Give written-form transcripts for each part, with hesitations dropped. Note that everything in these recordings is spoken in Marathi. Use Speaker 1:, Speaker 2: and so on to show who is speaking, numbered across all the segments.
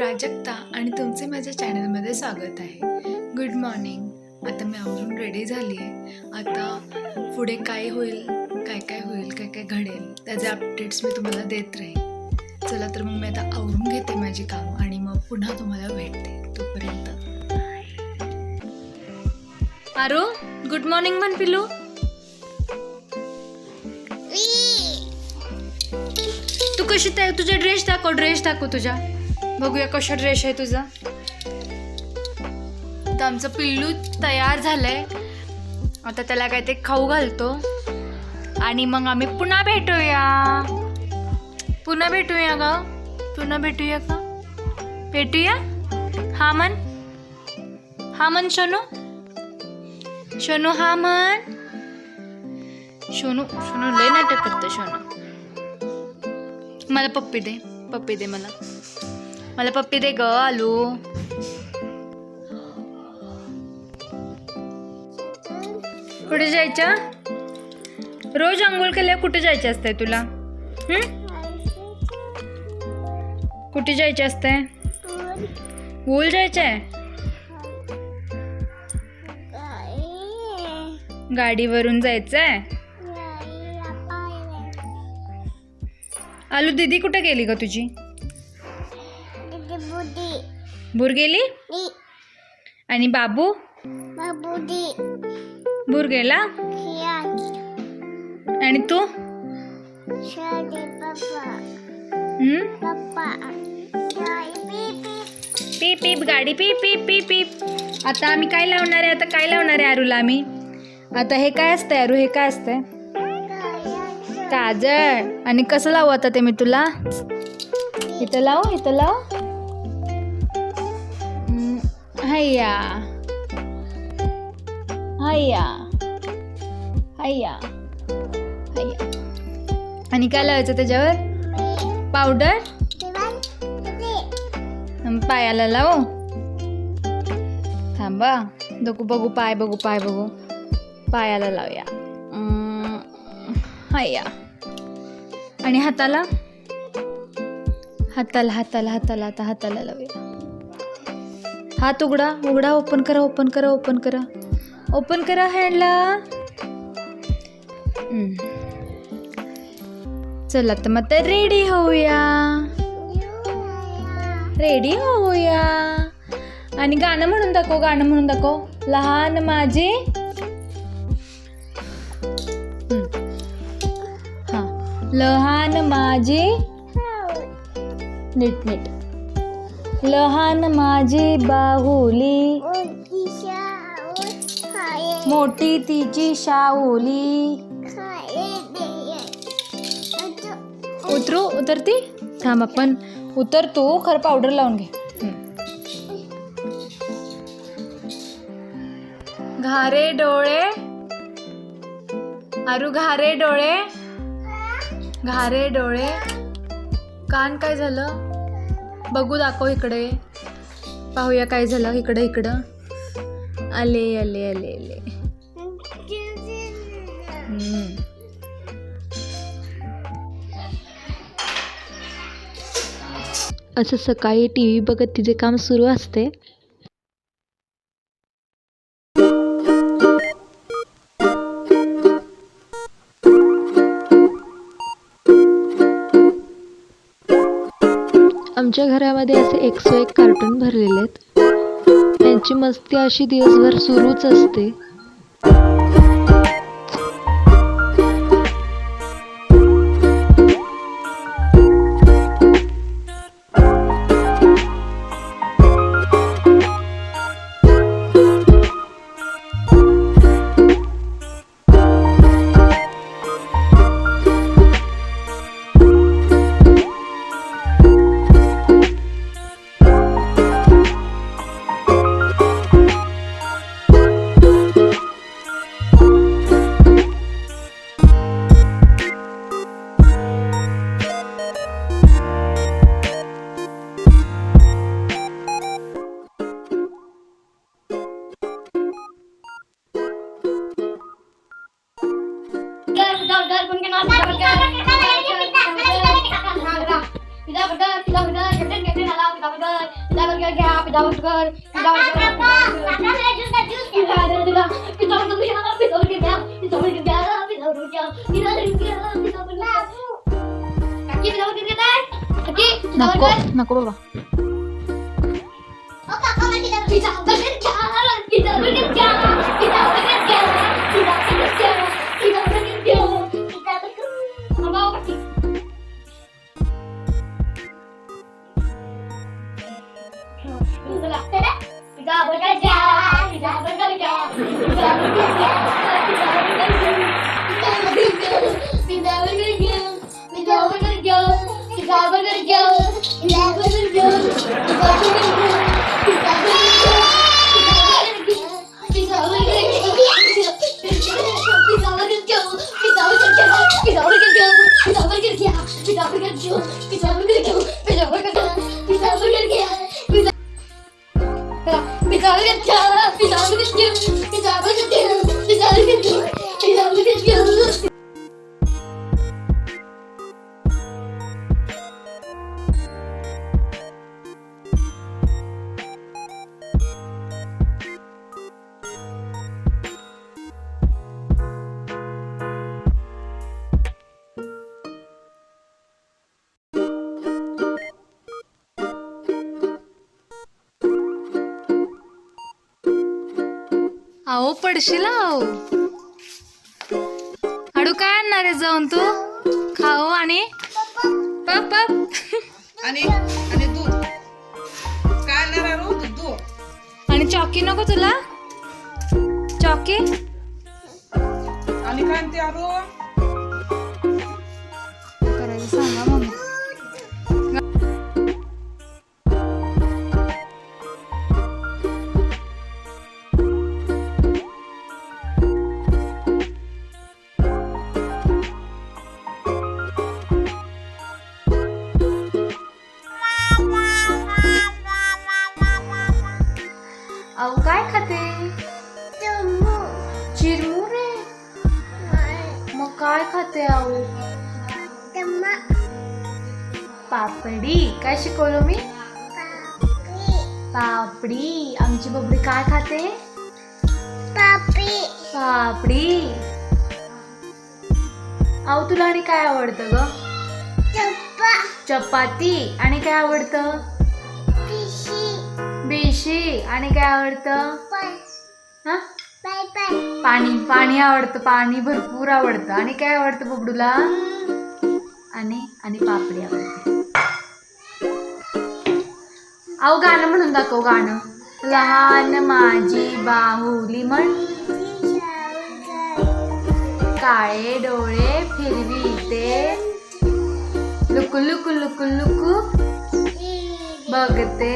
Speaker 1: प्राजक्ता आणि तुमचे माझ्या चॅनलमध्ये स्वागत आहे. Good morning. आता मी आवरून रेडी झाली आहे. आता पुढे काय होईल, काय काय होईल, काय काय घडेल त्याचे अपडेट्स मी तुम्हाला देत राहील. चला तर मग मी आता आवरून घेते माझी कामं आणि मग पुन्हा तुम्हाला भेटते. तोपर्यंत आरू, गुड मॉर्निंग म्हण पिलू. तू कशी तुझा ड्रेस दाखव तुझा. बघूया कशा ड्रेस आहे तुझा. तर आमचं पिल्लू तयार झालंय. आता त्याला काय ते खाऊ घालतो आणि मग आम्ही पुन्हा भेटूया का भेटूया. हा मन शोनू हा मन. शोनू लय नाटक करतो. शोनू मला पप्पी दे मला पप्पी दे ग आलू. कुठे जायचं? रोज आंघोळ केल्यावर कुठे जायचं असतंय तुला? कुठे जायचं असतंय? पूल जायचंय? गाडीवरून जायचंय? आलू दीदी कुठे गेली ग तुझी? बुर गेली? आणि बाबू बुर गेला? आणि तू? पीप पीप गाडी पीप पीप पीप पीप. आता आम्ही काय लावणार आहे आरूला आम्ही? आता हे काय असतंय आरू? हे काय असतंय? काजळ. आणि कसं लावू आता ते मी तुला? इथं लाव. हैया. आणि काय लावायचं त्याच्यावर? पावडर. पायाला लावू. थांबा बघू पाय बघू. पायाला लावूया. हैया. आणि हाताला आता हाताला लावूया. हात उघडा. ओपन करा हँडला. चला तर मग रेडी होऊया. आणि गाणं म्हणून दाखव. लहान माझी. लहान माझी. नीट. लहान माझी बाहुली, मोठी तिची शाऊली. उतरती? थांब आपण उतर. तू खरं पावडर लावून घे. घारे डोळे आरू, घारे डोळे. कान काय झालं बघू, दाखव इकडे. पाहूया काय झालं. इकडं आले. असं सकाळी TV बघत तिचे काम सुरू असते. आमच्या घरामध्ये असे 101 कार्टून भरलेले आहेत. त्यांची मस्ती अशी दिवसभर सुरूच असते.
Speaker 2: पिझ्झा बर्गर कॅप्टन कॅप्टन आला पिझ्झा बर्गर घ्या पिझ्झा बर्गर पिझ्झा
Speaker 1: नको नको बाबा. आओ पडशील आओ. हाडू काय आणणार आहे जाऊन तू खाओ आणि पप पप
Speaker 3: आणि आणि दूध काय आणणार रोज दूध
Speaker 1: आणि चॉकी नको तुला चॉकी
Speaker 3: आणि काय आणते आरो
Speaker 1: करायचं सांगा मम्मा. अहो काय खाते चिरमुरे मग काय खाते अहो पापडी काय शिकवलं मी पापडी. आमची बबडी काय खाते पापडी. अहो तुला आणि काय आवडतं ग चपाती आणि काय आवडतं बेशी आणि काय आवडतं हा पाणी पाणी आवडतं पाणी भरपूर आवडतं आणि काय आवडतं बबडूला आणि आणि पापडी आवडते. अहो गाणं म्हणून दाखव गाणं. लहान माझी बाहुली म्हण काळे डोळे फिरविते लुकु लुकु लुकु लुकु बघते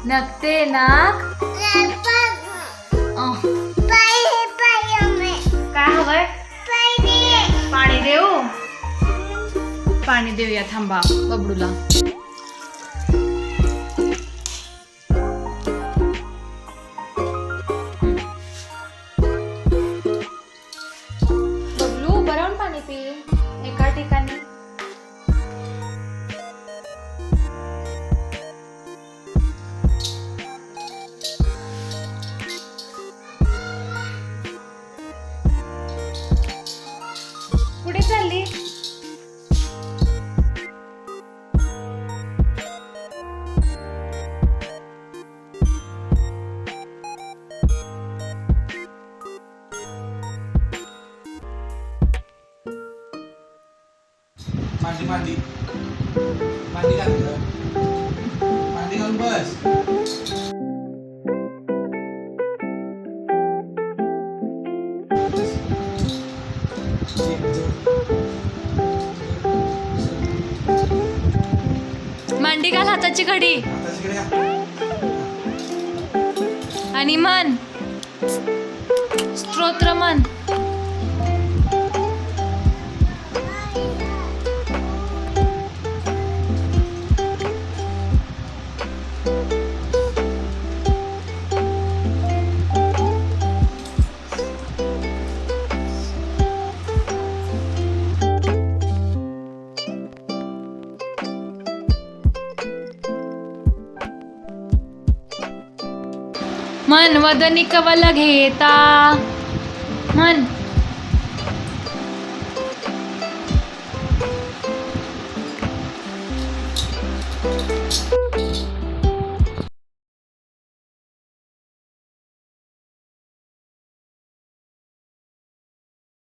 Speaker 1: नकते नाक. काय हवंय पाणी देऊ पाणी देऊया थांबा बबडूला. बबलू उभं राहून पाणी पी एका ठिकाणी. कुठे चालली
Speaker 4: मांडी मांडी मांडी घाल मांडी घालून बस.
Speaker 1: मांडी घाल हाताची घडी आणि मन स्तोत्र मन. मन वदनी कवल घेता. मन